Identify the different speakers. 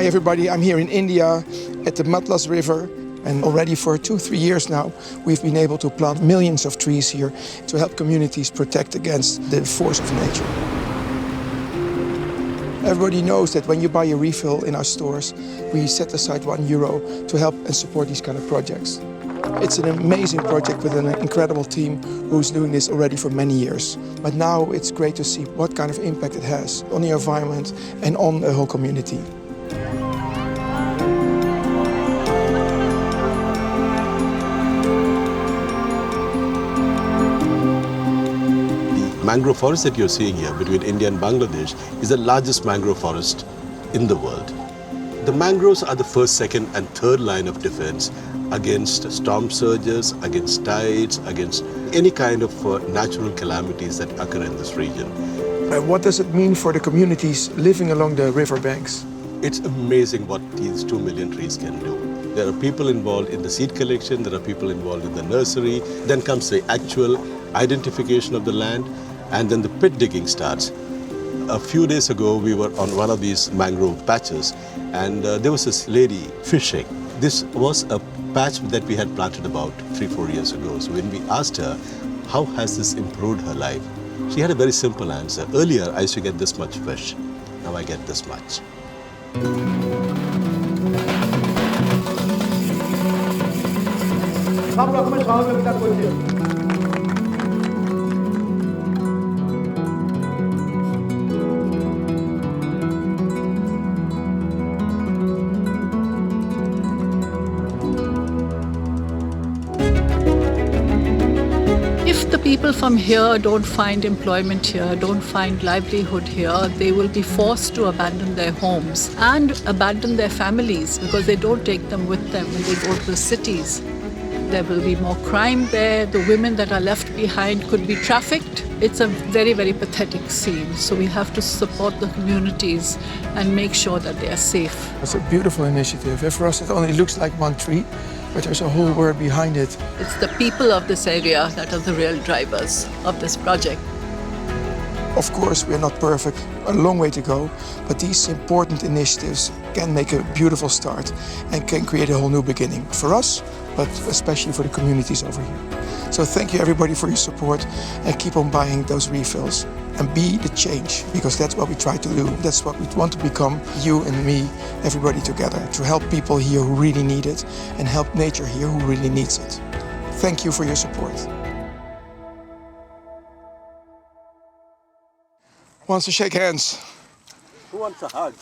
Speaker 1: everybody, I'm here in India at the Matlas River, and already for 2-3 years now we've been able to plant millions of trees here to help communities protect against the force of nature. Everybody knows that when you buy a refill in our stores, we set aside €1 to help and support these kind of projects. It's an amazing project with an incredible team who's doing this already for many years. But now it's great to see what kind of impact it has on the environment and on the whole community.
Speaker 2: The mangrove forest that you're seeing here between India and Bangladesh is the largest mangrove forest in the world. The mangroves are the first, second and third line of defense against storm surges, against tides, against any kind of natural calamities that occur in this region.
Speaker 1: What does it mean for the communities living along the riverbanks?
Speaker 2: It's amazing what these 2 million trees can do. There are people involved in the seed collection, there are people involved in the nursery, then comes the actual identification of the land, and then the pit digging starts. A few days ago, we were on one of these mangrove patches, and there was this lady fishing. This was a patch that we had planted about 3-4 years ago. So when we asked her, how has this improved her life? She had a very simple answer. Earlier, I used to get this much fish. Now I get this much.
Speaker 3: If the people from here don't find employment here, don't find livelihood here, they will be forced to abandon their homes and abandon their families because they don't take them with them when they go to the cities. There will be more crime there. The women that are left behind could be trafficked. It's a very, very pathetic scene. So we have to support the communities and make sure that they are safe.
Speaker 1: It's a beautiful initiative. For us, it only looks like one tree, but there's a whole world behind it.
Speaker 3: It's the people of this area that are the real drivers of this project.
Speaker 1: Of course, we are not perfect, a long way to go, but these important initiatives can make a beautiful start and can create a whole new beginning for us, but especially for the communities over here. So thank you everybody for your support, and keep on buying those refills and be the change, because that's what we try to do. That's what we want to become, you and me, everybody together, to help people here who really need it and help nature here who really needs it. Thank you for your support. Who wants to shake hands?
Speaker 2: Who wants a hug?